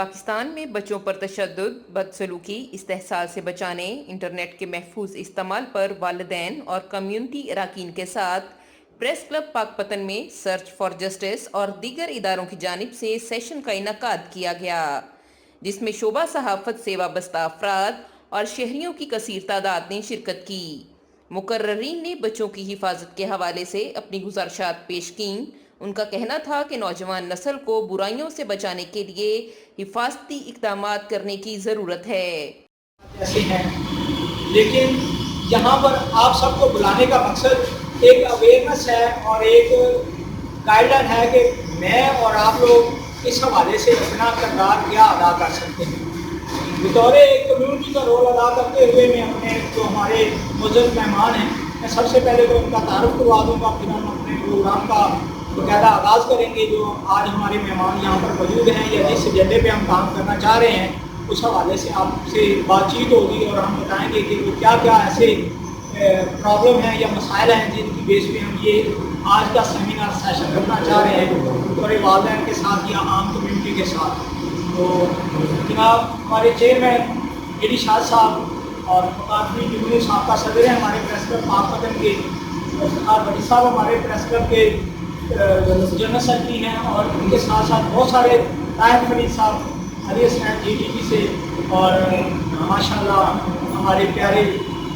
پاکستان میں بچوں پر تشدد، بدسلوکی، استحصال سے بچانے، انٹرنیٹ کے محفوظ استعمال پر والدین اور کمیونٹی اراکین کے ساتھ پریس کلب پاک پتن میں سرچ فار جسٹس اور دیگر اداروں کی جانب سے سیشن کا انعقاد کیا گیا، جس میں شعبہ صحافت سے وابستہ افراد اور شہریوں کی کثیر تعداد نے شرکت کی۔ مقررین نے بچوں کی حفاظت کے حوالے سے اپنی گزارشات پیش کیں۔ ان کا کہنا تھا کہ نوجوان نسل کو برائیوں سے بچانے کے لیے حفاظتی اقدامات کرنے کی ضرورت ہے۔ ایسے ہیں لیکن یہاں پر آپ سب کو بلانے کا مقصد ایک اویئرنیس ہے اور ایک گائیڈ لائن ہے کہ میں اور آپ لوگ اس حوالے سے اپنا کردار کیا ادا کر سکتے ہیں۔ بطور ایک کمیونٹی کا رول ادا کرتے ہوئے میں اپنے جو ہمارے معزز مہمان ہیں، میں سب سے پہلے تو ان کا تعارف کروا دوں گا، پھر ہم اپنے پروگرام کا باقاعدہ آغاز کریں گے۔ جو آج ہمارے مہمان یہاں پر موجود ہیں یا جس ایجنڈے پہ ہم کام کرنا چاہ رہے ہیں، اس حوالے سے آپ سے بات چیت ہوگی اور ہم بتائیں گے کہ وہ کیا کیا ایسے پرابلم ہیں یا مسائل ہیں جن کی بیس پہ ہم یہ آج کا سیمینار سیشن کرنا چاہ رہے ہیں اور والدین کے ساتھ یا عام کمیونٹی کے ساتھ۔ تو جناب ہمارے چیئرمین ایڈی شاہ صاحب اور مقامی جمہوری صاحب کا صدر ہیں ہمارے پریس کلب پاک پتن کے، اور بڑی صاحب ہمارے پریس کلب کے جنرل سیکرٹری ہیں، اور ان کے ساتھ ساتھ بہت سارے طاہر فرید صاحب علی حسین جی ٹی وی سے، اور ماشاء اللہ ہمارے پیارے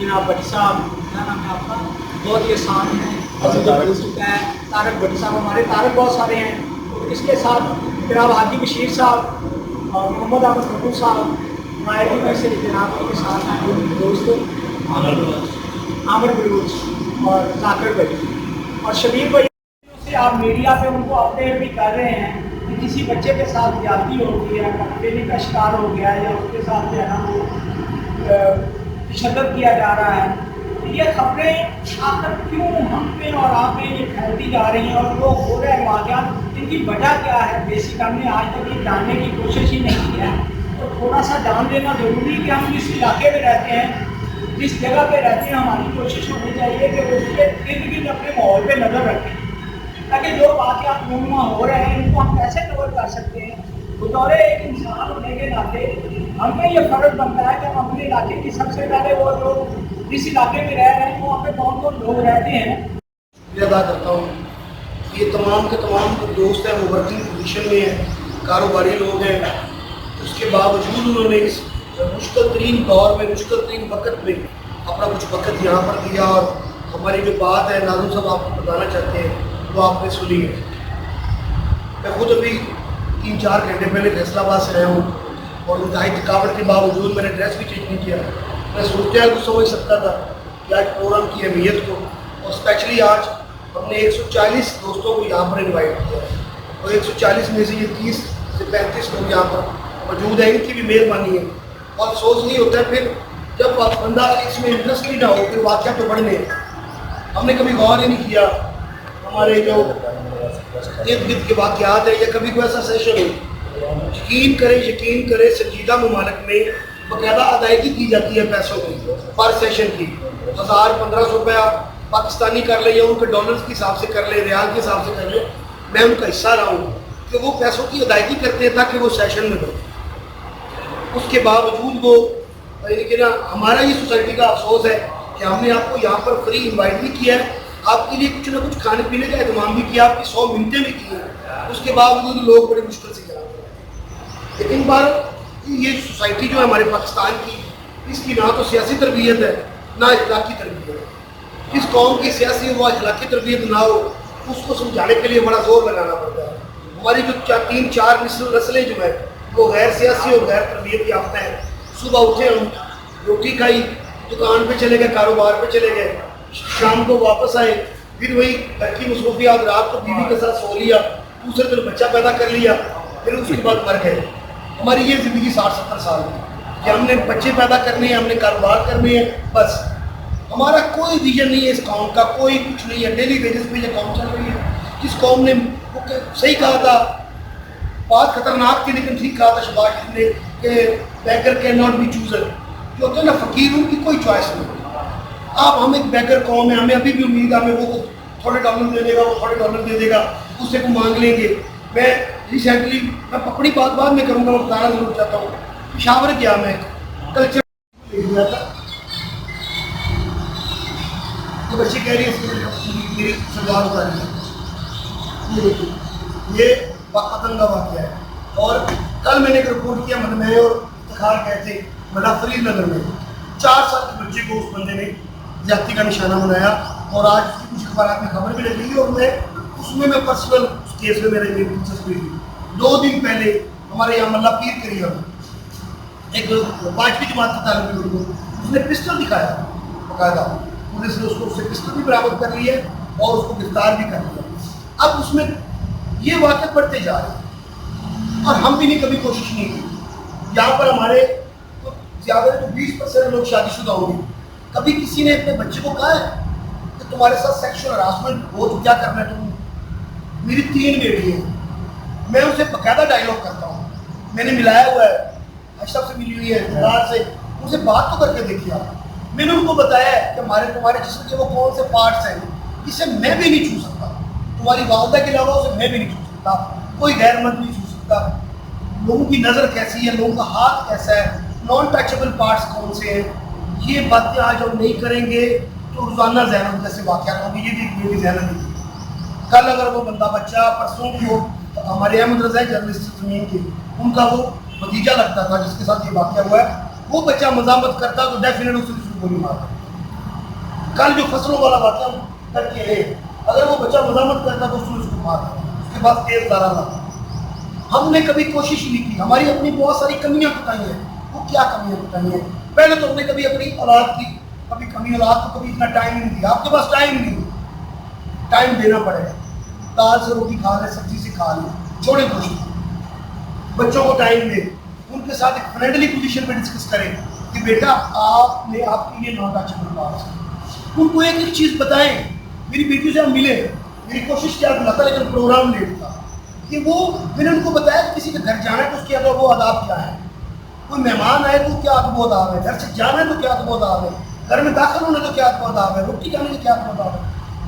جناب بٹی صاحب، کیا نام ہے آپ کا، بہت ہی آسان ہیں طارق بٹی صاحب، ہمارے طارق بہت سارے ہیں۔ تو اس کے ساتھ جناب حاجی بشیر صاحب اور محمد احمد خطور صاحب ہمارے میں سے جناب کے ساتھ ہیں دوست عامر بلوچ اور ذاکر بھائی اور شبیر بھائی سے آپ میڈیا پہ ان کو اپڈیٹ بھی کر رہے ہیں کہ کسی بچے کے ساتھ زیادتی ہو گئی ہے، تبدیلی کا شکار ہو گیا ہے یا اس کے ساتھ جو ہے نا وہ تشدد کیا جا رہا ہے۔ یہ خبریں آخر کیوں ہم پہ اور آپ پہ یہ پھیلتی جا رہی ہیں اور وہ ہو رہے ہیں واقعات، ان کی وجہ کیا ہے؟ بیسک ہم نے آج تک یہ جاننے کی کوشش ہی نہیں کی ہے، تو تھوڑا سا جان لینا ضروری ہے کہ ہم جس علاقے میں رہتے ہیں، جس جگہ پہ رہتے ہیں، ہماری کوشش ہونی چاہیے کہ اس کے ارد گرد اپنے ماحول پہ نظر رکھیں تاکہ جو واقعات رونما ہو رہے ہیں ان کو ہم کیسے کور کر سکتے ہیں۔ بطور ایک انسان ہونے کے ناطے ہمیں یہ فرض بنتا ہے کہ ہم اپنے علاقے کی سب سے پہلے وہ لوگ جس علاقے میں رہ رہے ہیں وہاں پہ کون کون لوگ رہتے ہیں ادا کرتا ہوں۔ یہ تمام کے تمام دوست ہیں، وہ ورکنگ پوزیشن میں ہیں، کاروباری لوگ ہیں، اس کے باوجود انہوں نے اس مشکل ترین دور میں، مشکل ترین وقت میں اپنا کچھ وقت یہاں پر دیا، اور ہماری جو بات ہے ناظم صاحب آپ کو بتانا چاہتے ہیں وہ آپ نے سنی ہے۔ میں خود ابھی 3-4 گھنٹے پہلے فیصلہ آباد سے آیا ہوں اور انتہائی تھکاوٹ کے باوجود میں نے ڈریس بھی چینج نہیں کیا۔ میں صورتحال کو سمجھ سکتا تھا کہ آج پروگرام کی اہمیت کو، اور اسپیشلی آج ہم نے 140 دوستوں کو یہاں پر انوائٹ کیا ہے، اور 140 میں سے یہ 30 سے 35 لوگ یہاں پر موجود ہیں، ان کی بھی مہربانی ہے۔ اور افسوس نہیں ہوتا ہے پھر جب بندہ اس میں انٹرسٹ ہی نہ ہو، پھر واقعہ تو بڑھنے ہم نے کبھی غور ہی نہیں کیا ہمارے جو ارد گرد کے واقعات ہیں، یا کبھی کوئی ایسا سیشن ہو۔ یقین کرے سنجیدہ ممالک میں باقاعدہ ادائیگی کی جاتی ہے پیسوں کی، پر سیشن کی 1000-1500 روپیہ پاکستانی کر لیں یا ان کے ڈالرز کے حساب سے کر لیں، ریال کے حساب سے کر لیں، میں ان کا حصہ رہا ہوں کہ وہ پیسوں کی ادائیگی کرتے ہیں تاکہ وہ سیشن میں بڑھیں۔ اس کے باوجود وہ لیکن ہمارا یہ سوسائٹی کا افسوس ہے کہ ہم نے آپ کو یہاں پر فری انوائٹ بھی کیا ہے، آپ کے لیے کچھ نہ کچھ کھانے پینے کا اہتمام بھی کیا، آپ کی 100 منٹیں بھی کی ہیں، اس کے باوجود لوگ بڑی مشکل سے جا رہے ہیں۔ لیکن بار یہ سوسائٹی جو ہے ہمارے پاکستان کی، اس کی نہ تو سیاسی تربیت ہے نہ اخلاقی تربیت ہے۔ جس قوم کی سیاسی و اخلاقی تربیت نہ ہو اس کو سمجھانے کے لیے بڑا زور لگانا پڑتا ہے۔ ہماری جو 3-4 نسلیں جو ہیں وہ غیر سیاسی اور غیر تربیت یافتہ ہیں۔ صبح اٹھے ہم روٹی کھائی، دکان پہ چلے گئے، کاروبار پہ چلے گئے، شام کو واپس آئے، پھر وہی گھر کی مصروفیات، رات کو بیوی کے ساتھ سو لیا، دوسرے دن بچہ پیدا کر لیا، پھر اس کے بعد مر گئے۔ ہماری یہ زندگی 60-70 سال کی کہ ہم نے بچے پیدا کرنے ہیں، ہم نے کاروبار کرنے ہیں، بس ہمارا کوئی ویژن نہیں ہے اس قوم کا، کوئی کچھ نہیں ہے۔ ڈیلی بیسس پہ یہ قوم چل رہی ہے۔ جس قوم نے صحیح کہا تھا، بات خطرناک تھی لیکن ٹھیک کہا تھا شباش نے کہ beggar can not be chooser, جو ہوتے ہیں نا فقیر، ان کی کوئی چوائس نہیں ہوتی۔ آپ ہم ایک بیگر قوم ہے، ہمیں ابھی بھی امید ہے ہمیں وہ تھوڑے ڈالر دے دے گا، وہ تھوڑے ڈالر دے دے گا، اس سے کو مانگ لیں گے۔ میں ریسنٹلی میں اپنی بات بعد میں کروں گا، میں بتانا ضرور چاہتا ہوں، پشاور گیا میں کلچر گیا تھا، تو بچے کہہ رہی ہے میری سلوار اتاری ہے، یہ دیکھیے یہ پتنگ کا واقعہ ہے. اور کل میں نے ایک رپورٹ کیا، میں اور افتخار گئے تھے ملا فرید نگر میں، 4 سال کے بچے کو اس بندے نے زیادتی کا نشانہ بنایا، اور آج اس کی کچھ اخبارات میں خبر بھی لگی ہے، اور میں اس میں پرسنل اس کیس میں میرے دلچسپی تھی. 2 دن پہلے ہمارے یہاں ملا پیر کے لیے ایک 5ویں جماعت کا طالب علم کو اس نے پسٹل دکھایا باقاعدہ، پولیس نے اس سے پسٹل بھی برآمد کر لی ہے اور اس کو گرفتار بھی کر لیا. اب اس میں یہ واقعات بڑھتے جا رہے ہیں اور ہم بھی نے کبھی کوشش نہیں کی. یہاں پر ہمارے زیادہ تو 20% لوگ شادی شدہ ہوں گے. کبھی کسی نے اپنے بچے کو کہا ہے کہ تمہارے ساتھ سیکشل ہراسمنٹ ہو تو کیا کرنا ہے تم؟ میری 3 بیٹی ہیں، میں اسے باقاعدہ ڈائلاگ کرتا ہوں، میں نے ملایا ہوا ہے، اشرف سے ملی ہوئی ہے، جہاز سے، ان سے بات تو کر کے دیکھیے آپ. میں نے ان کو بتایا ہے کہ تمہارے جسم کے وہ کون سے پارٹس ہیں جسے میں بھی نہیں چھو سکتا، تمہاری والدہ کے علاوہ اسے میں بھی نہیں چھو سکتا، کوئی غیر مند نہیں چھو سکتا. لوگوں کی نظر کیسی ہے، لوگوں کا ہاتھ کیسا ہے، نان ٹچبل پارٹس کون سے ہیں، یہ باتیں آج ہم نہیں کریں گے تو روزانہ ذہن جیسے واقعات ہوں گے. یہ بھی ذہن نہیں. کل اگر وہ بندہ بچہ پرسوں کو ہمارے احمد رضا جرنلسٹ زمین کے، ان کا وہ بھتیجا لگتا تھا جس کے ساتھ یہ واقعہ ہوا ہے، وہ بچہ مزاحمت کرتا تو ڈیفینیٹ اسے گولی مارتا. کل جو فصلوں والا واقعہ کر کے ہے، اگر وہ بچہ مزاحمت کرتا تو اس کو مارتا، اس کے پاس تیز دارا لاتا. ہم نے کبھی کوشش نہیں کی. ہماری اپنی بہت ساری کمیاں بتائی ہیں. وہ کیا کمیاں بتائی ہیں؟ پہلے تو ہم نے کبھی اپنی اولاد کی اولاد کو کبھی اتنا ٹائم نہیں دیا. آپ کے پاس ٹائم نہیں، ٹائم دینا پڑے گا. دال سے روٹی کھا لیں، سبزی سے کھا لیں، چھوڑیں کوشش. بچوں کو ٹائم دیں، ان کے ساتھ ایک فرینڈلی پوزیشن پہ ڈسکس کریں کہ بیٹا آپ نے آپ کے لیے نان ٹچبل پارٹس ہیں. ان کو ایک چیز بتائیں. میری بیٹی سے ہم ملے، میری کوشش کیا بلاتا لیکن پروگرام لیٹ تھا کہ وہ میں نے ان کو بتایا کہ کسی کے گھر جانا ہے تو اس کے اندر وہ آداب کیا ہے، کوئی مہمان آئے تو کیا ادب و آداب ہے، گھر سے جانا ہے تو کیا ادب و آداب ہے، گھر میں داخل ہونا تو کیا ادب و آداب ہے، روٹی کھانے کے کیا ادب و آداب ہے،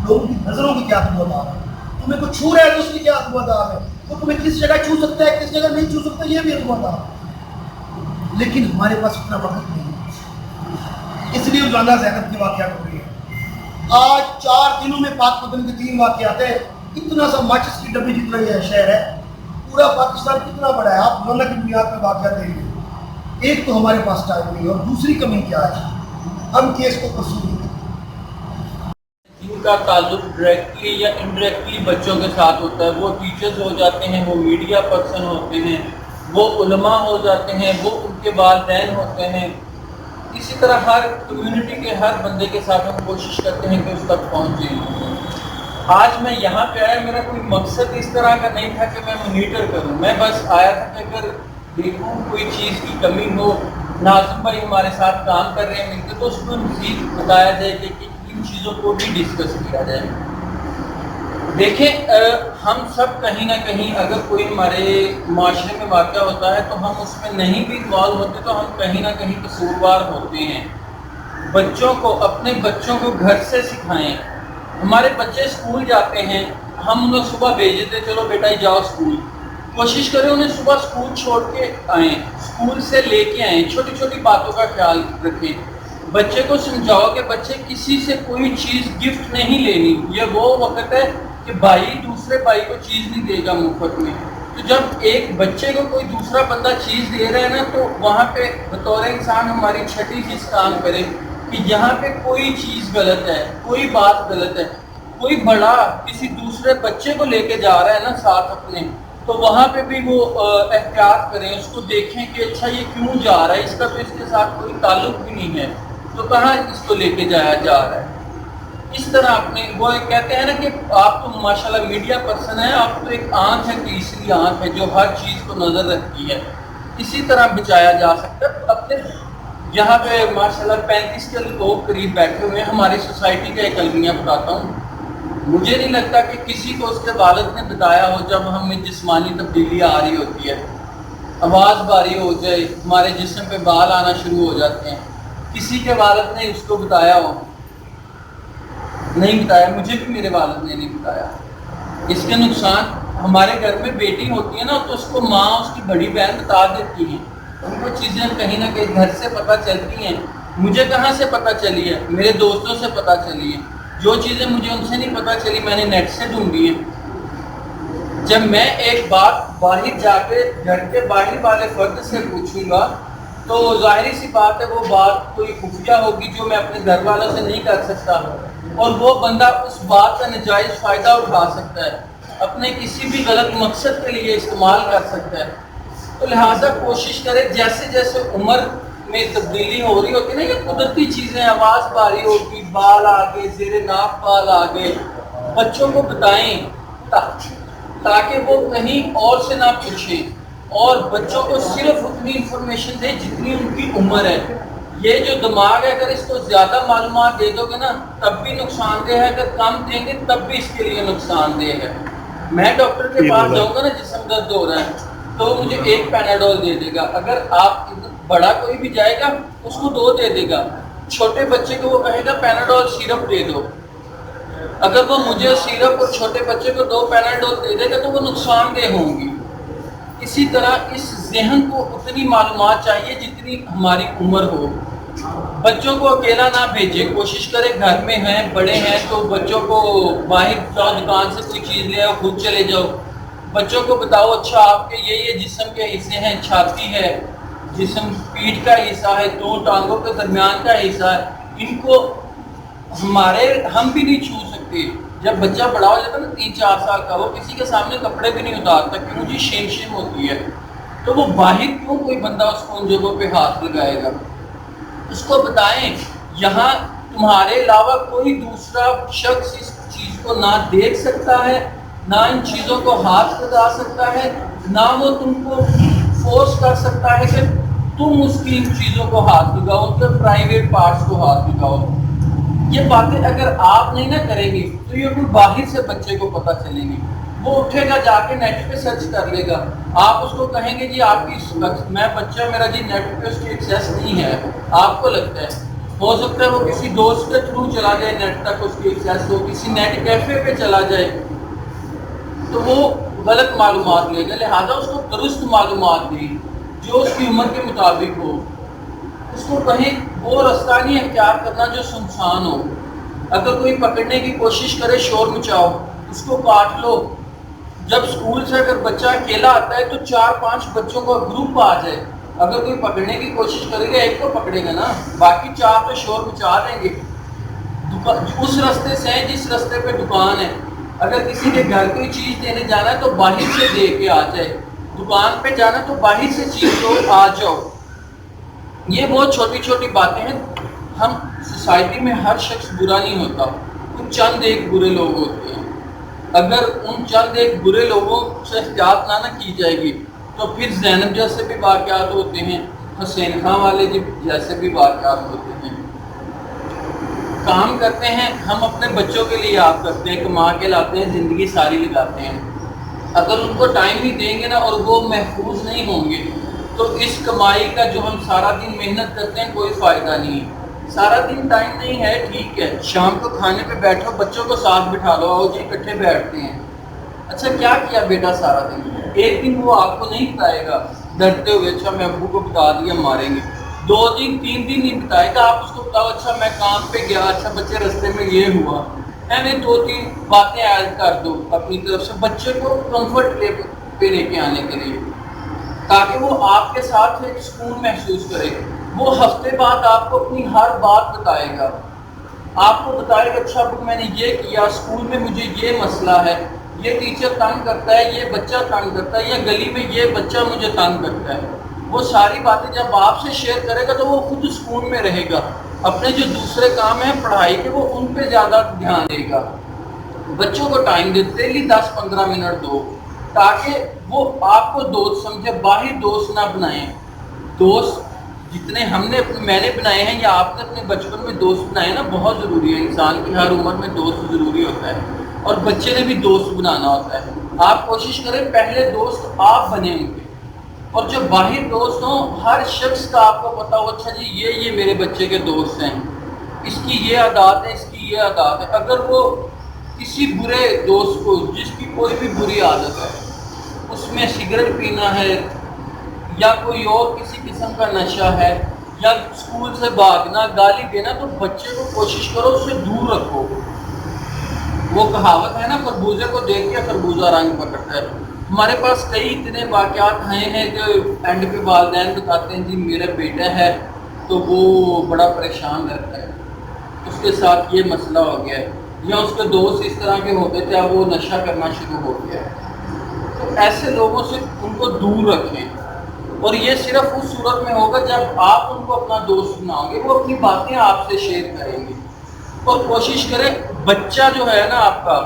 لوگوں کی نظروں کی کیا ادب و آداب ہے، تمہیں کوئی چھو رہا ہے تو اس کی کیا ادب و آداب ہے، وہ تمہیں کس جگہ چھو سکتا ہے کس جگہ نہیں چھو سکتا، یہ بھی ادب و آداب ہے. لیکن ہمارے پاس اتنا وقت نہیں ہے، اس لیے روزانہ زینب کے واقعات ہو رہی ہیں. آج 4 دنوں میں پاک پتن کے 3 واقعات ہیں. اتنا سا ماچس کی ڈبی جتنا یہ شہر ہے، پورا پاکستان کتنا بڑا ہے، آپ روزانہ کی بنیاد پہ واقعات دیں گے. ایک تو ہمارے پاس ٹائم نہیں، اور دوسری کمی کیا ہے، ہم کیس کو پرسو نہیں کرتے. جن کا تعلق ڈائریکٹلی یا انڈائریکٹلی بچوں کے ساتھ ہوتا ہے، وہ ٹیچرز ہو جاتے ہیں، وہ میڈیا پرسن ہوتے ہیں، وہ علماء ہو جاتے ہیں، وہ ان کے والدین ہوتے ہیں. اسی طرح ہر کمیونٹی کے ہر بندے کے ساتھ ہم کوشش کرتے ہیں کہ اس تک پہنچیں. آج میں یہاں پہ آیا، میرا کوئی مقصد اس طرح کا نہیں تھا کہ میں مانیٹر کروں. میں بس آیا تھا کہ اگر دیکھوں کوئی چیز کی کمی ہو، ناظم بھائی ہمارے ساتھ کام کر رہے ہیں مل کے، تو اس میں مزید بتایا جائے کہ ان چیزوں کو بھی ڈسکس کیا جائے. دیکھیں ہم سب کہیں نہ کہیں اگر کوئی ہمارے معاشرے میں واقع ہوتا ہے تو ہم اس میں نہیں بھی انوالو ہوتے تو ہم کہیں نہ کہیں قصوروار ہوتے ہیں. بچوں کو، اپنے بچوں کو گھر سے سکھائیں. ہمارے بچے اسکول جاتے ہیں، ہم انہیں صبح بھیج دیتے چلو بیٹا جاؤ اسکول. کوشش کریں انہیں صبح اسکول چھوڑ کے آئیں، اسکول سے لے کے آئیں. چھوٹی چھوٹی باتوں کا خیال رکھیں. بچے کو سمجھاؤ کہ بچے کسی سے کوئی چیز گفٹ نہیں لینی. یہ وہ وقت ہے کہ بھائی دوسرے بھائی کو چیز نہیں دے گا مفت میں. تو جب ایک بچے کو کوئی دوسرا بندہ چیز دے رہا ہے نا، تو وہاں پہ بطور انسان ہماری چھٹی چیز کام کرے کہ یہاں پہ کوئی چیز غلط ہے، کوئی بات غلط ہے. کوئی بڑا کسی دوسرے بچے کو لے کے جا رہا ہے نا ساتھ اپنے، تو وہاں پہ بھی وہ احتیاط کریں، اس کو دیکھیں کہ اچھا یہ کیوں جا رہا ہے، اس کا تو اس کے ساتھ کوئی تعلق بھی نہیں ہے، تو کہاں اس کو لے کے جایا جا رہا ہے. اس طرح اپنے وہ کہتے ہیں نا کہ آپ تو ماشاءاللہ میڈیا پرسن ہیں، آپ تو ایک آنکھ ہے، تیسری آنکھ ہے جو ہر چیز کو نظر رکھتی ہے. اسی طرح بچایا جا سکتا ہے. اپنے یہاں پہ ماشاءاللہ 35 کے لوگ قریب بیٹھے ہوئے ہیں. ہماری سوسائٹی کا ایک المیہ بتاتا ہوں. مجھے نہیں لگتا کہ کسی کو اس کے والد نے بتایا ہو جب ہمیں جسمانی تبدیلی آ رہی ہوتی ہے، آواز بھاری ہو جائے، ہمارے جسم پہ بال آنا شروع ہو جاتے ہیں، کسی کے والد نے اس کو بتایا ہو؟ نہیں بتایا. مجھے بھی میرے والد نے نہیں بتایا. اس کے نقصان ہمارے گھر میں بیٹی ہوتی ہے نا تو اس کو ماں اس کی بڑی بہن بتا دیتی ہیں، ان کو چیزیں کہیں نہ کہیں گھر سے پتہ چلتی ہیں. مجھے کہاں سے پتہ چلی ہے؟ میرے دوستوں سے پتہ چلی ہے. جو چیزیں مجھے ان سے نہیں پتہ چلی میں نے نیٹ سے ڈھونڈی ہیں. جب میں ایک بات باہر جا کے گھر کے باہر والے فرد سے پوچھوں گا تو ظاہری سی بات ہے وہ بات کوئی خفیہ ہوگی جو میں اپنے گھر والوں سے نہیں کر سکتا، اور وہ بندہ اس بات کا ناجائز فائدہ اٹھا سکتا ہے، اپنے کسی بھی غلط مقصد کے لیے استعمال کر سکتا ہے. تو لہٰذا کوشش کرے جیسے جیسے عمر میں تبدیلی ہو رہی ہوتی ہے نا، یہ قدرتی چیزیں، آواز بھاری ہوگی، بال آگے، زیر ناف بال آگے، بچوں کو بتائیں تاکہ وہ کہیں اور سے نہ پوچھیں، اور بچوں کو صرف اتنی انفارمیشن دیں جتنی ان کی عمر ہے. یہ جو دماغ ہے اگر اس کو زیادہ معلومات دے دو گے نا تب بھی نقصان دہ ہے، اگر کم دیں گے تب بھی اس کے لیے نقصان دہ ہے. میں ڈاکٹر کے پاس جاؤں گا نا جسم درد ہو رہا ہے تو مجھے ایک پیناڈول دے دے گا، اگر آپ بڑا کوئی بھی جائے گا اس کو 2 دے دے گا. چھوٹے بچے کو وہ کہے گا پیناڈول سیرپ دے دو. اگر وہ مجھے سیرپ اور چھوٹے بچے کو 2 پیناڈول دے دے گا تو وہ نقصان دہ ہوں گی. اسی طرح اس ذہن کو اتنی معلومات چاہیے جتنی ہماری عمر ہو. بچوں کو اکیلا نہ بھیجیں، کوشش کریں گھر میں ہیں بڑے ہیں تو بچوں کو باہر جاؤ، دکان سے کوئی چیز لے آؤ، خود چلے جاؤ. بچوں کو بتاؤ اچھا آپ کے یہ جسم کے حصے ہیں، چھاتی ہے، جسم پیٹھ کا حصہ ہے، 2 ٹانگوں کے درمیان کا حصہ ہے، ان کو ہم بھی نہیں چھو سکتے. جب بچہ بڑا ہو جاتا ہے نا 3-4 سال کا، وہ کسی کے سامنے کپڑے بھی نہیں اتارتا، کیوں جی شیم ہوتی ہے. تو وہ باہر کیوں کوئی بندہ اس کو ان جگہوں پہ ہاتھ لگائے گا؟ اس کو بتائیں یہاں تمہارے علاوہ کوئی دوسرا شخص اس چیز کو نہ دیکھ سکتا ہے، نہ ان چیزوں کو ہاتھ لگا سکتا ہے، نہ وہ تم کو فورس کر سکتا ہے کہ تم اس کی ان چیزوں کو ہاتھ لگاؤ، ان کے پرائیویٹ پارٹس کو ہاتھ لگاؤ. یہ باتیں اگر آپ نہیں نہ کریں گے تو یہ کوئی باہر سے بچے کو پتہ چلیں گی. وہ اٹھے گا جا کے نیٹ پہ سرچ کر لے گا. آپ اس کو کہیں گے جی آپ کی میں بچہ میرا جی نیٹ پہ اس کی ایکسیس نہیں ہے، آپ کو لگتا ہے ہو سکتا ہے وہ کسی دوست کے تھرو چلا جائے نیٹ تک، اس کی ایکسیس ہو، کسی نیٹ کیفے پہ چلا جائے تو وہ غلط معلومات لے گا. لہٰذا اس کو درست معلومات دیں جو اس کی عمر کے مطابق ہو. اس کو کہیں وہ راستہ نہیں اختیار کرنا جو سنسان ہو. اگر کوئی پکڑنے کی کوشش کرے شور مچاؤ، اس کو کاٹ لو. جب اسکول سے اگر بچہ اکیلا آتا ہے تو 4-5 بچوں کا گروپ آ جائے، اگر کوئی پکڑنے کی کوشش کرے گا ایک کو پکڑے گا نا، باقی 4 تو شور مچا دیں گے. اس راستے سے ہے جس راستے پہ دکان ہے، اگر کسی کے گھر کوئی چیز دینے جانا ہے تو باہر سے دے کے آ جائے، دکان پہ جانا تو باہر سے چیز لو آ جاؤ. یہ بہت چھوٹی چھوٹی باتیں ہیں. ہم سوسائٹی میں ہر شخص برا نہیں ہوتا، کچھ چند ایک برے لوگ ہوتے ہیں. اگر ان چند ایک برے لوگوں سے احتیاط نہ کی جائے گی تو پھر زینب جیسے بھی واقعات ہوتے ہیں، حسین خان والے جیسے بھی واقعات ہوتے ہیں. کام کرتے ہیں ہم اپنے بچوں کے لیے، آپ کرتے ہیں، کما کے لاتے ہیں، زندگی ساری لگاتے ہیں. اگر ان کو ٹائم ہی دیں گے نا اور وہ محفوظ نہیں ہوں گے تو اس کمائی کا جو ہم سارا دن محنت کرتے ہیں کوئی فائدہ نہیں. سارا دن ٹائم نہیں ہے ٹھیک ہے، شام کو کھانے پہ بیٹھو، بچوں کو ساتھ بٹھا لو، آؤ جی اکٹھے بیٹھتے ہیں. اچھا کیا کیا بیٹا سارا دن؟ ایک دن وہ آپ کو نہیں بتائے گا ڈرتے ہوئے اچھا میں ابو کو بتا دیا ماریں گے. 2 دن 3 دن نہیں بتائے گا. آپ اس کو بتاؤ اچھا میں کام پہ گیا، اچھا بچے رستے میں یہ ہوا، میں 2-3 باتیں ایڈ کر دو اپنی طرف سے بچے کو کمفرٹ پہ لے کے آنے کے لیے، تاکہ وہ آپ کے ساتھ ایک سکون محسوس کرے. وہ ہفتے بعد آپ کو اپنی ہر بات بتائے گا. آپ کو بتائے گا اچھا میں نے یہ کیا، اسکول میں مجھے یہ مسئلہ ہے، یہ ٹیچر تنگ کرتا ہے، یہ بچہ تنگ کرتا ہے، یا گلی میں یہ بچہ مجھے تنگ کرتا ہے. وہ ساری باتیں جب آپ سے شیئر کرے گا تو وہ خود سکون میں رہے گا. اپنے جو دوسرے کام ہیں پڑھائی کے وہ ان پہ زیادہ دھیان دے گا. بچوں کو ٹائم دے ڈیلی 10-15 منٹ دو تاکہ وہ آپ کو دوست سمجھے. باہر دوست نہ بنائیں. دوست جتنے میں نے بنائے ہیں یا آپ نے اپنے بچپن میں دوست بنائے نا بہت ضروری ہے. انسان کی ہر عمر میں دوست ضروری ہوتا ہے اور بچے نے بھی دوست بنانا ہوتا ہے. آپ کوشش کریں پہلے دوست آپ بنے ان کے، اور جو باہر دوست ہوں ہر شخص کا آپ کو پتا ہو اچھا جی یہ میرے بچے کے دوست ہیں، اس کی یہ عادات ہے، اس کی یہ عادات ہے. اگر وہ کسی برے دوست کو جس کی کوئی بھی بری عادت ہے، اس میں سگریٹ پینا ہے یا کوئی اور کسی قسم کا نشہ ہے یا اسکول سے بھاگنا، گالی دینا، تو بچے کو کوشش کرو اس سے دور رکھو۔ وہ کہاوت ہے نا، خربوزے کو دیکھ کے خربوزہ رنگ پکڑتا ہے۔ ہمارے پاس کئی اتنے واقعات ہیں جو اینڈ پہ والدین بتاتے ہیں جی میرا بیٹا ہے تو وہ بڑا پریشان رہتا ہے، اس کے ساتھ یہ مسئلہ ہو گیا ہے، یا اس کے دوست اس طرح کے ہوتے تھے اب وہ نشہ کرنا شروع ہو گیا ہے۔ تو ایسے لوگوں سے ان کو دور رکھیں، اور یہ صرف اس صورت میں ہوگا جب آپ ان کو اپنا دوست بناؤ گے، وہ اپنی باتیں آپ سے شیئر کریں گے۔ اور کوشش کریں بچہ جو ہے نا آپ کا،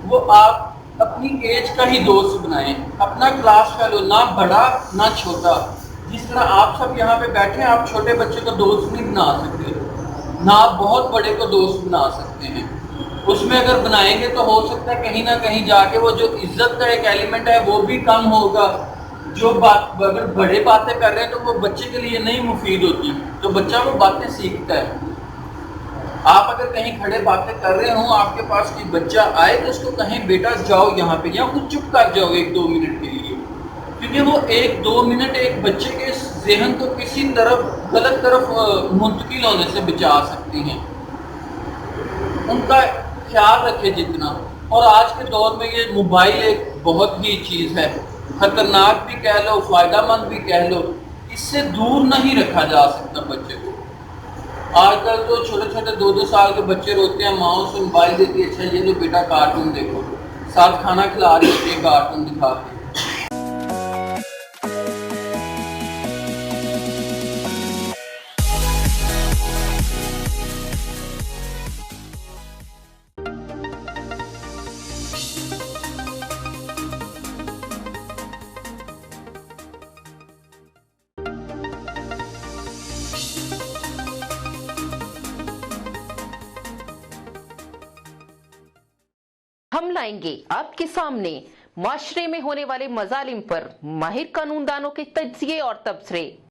وہ آپ اپنی ایج کا ہی دوست بنائیں، اپنا کلاس فیلو، نہ بڑا نہ چھوٹا۔ جس طرح آپ سب یہاں پہ بیٹھے ہیں، آپ چھوٹے بچے کو دوست نہیں بنا سکتے، نہ آپ بہت بڑے کو دوست بنا سکتے ہیں۔ اس میں اگر بنائیں گے تو ہو سکتا ہے کہیں نہ کہیں جا کے وہ جو عزت کا ایک ایلیمنٹ ہے وہ بھی کم ہوگا۔ جو بات اگر بڑے باتیں کر رہے ہیں تو وہ بچے کے لیے نہیں مفید ہوتی، تو بچہ وہ باتیں سیکھتا ہے۔ آپ اگر کہیں کھڑے باتیں کر رہے ہوں، آپ کے پاس کوئی بچہ آئے تو اس کو کہیں بیٹا جاؤ یہاں پہ، یا خود چپ کر جاؤ 1-2 منٹ کے لیے، کیونکہ وہ 1-2 منٹ ایک بچے کے ذہن کو کسی طرف غلط طرف منتقل ہونے سے بچا سکتی ہیں۔ ان کا خیال رکھے جتنا۔ اور آج کے دور میں یہ موبائل ایک بہت ہی چیز ہے، خطرناک بھی کہہ لو، فائدہ مند بھی کہہ لو، اس سے دور نہیں رکھا جا سکتا بچے کو۔ آج کل تو چھوٹے چھوٹے 2-2 سال کے بچے روتے ہیں، ماں سے موبائل دیتی ہے، اچھا یہ تو بیٹا کارٹون دیکھو، ساتھ کھانا کھلا رہی ہوتی ہے کارٹون دکھا کے۔ ہم لائیں گے آپ کے سامنے معاشرے میں ہونے والے مظالم پر ماہر قانون دانوں کے تجزیے اور تبصرے۔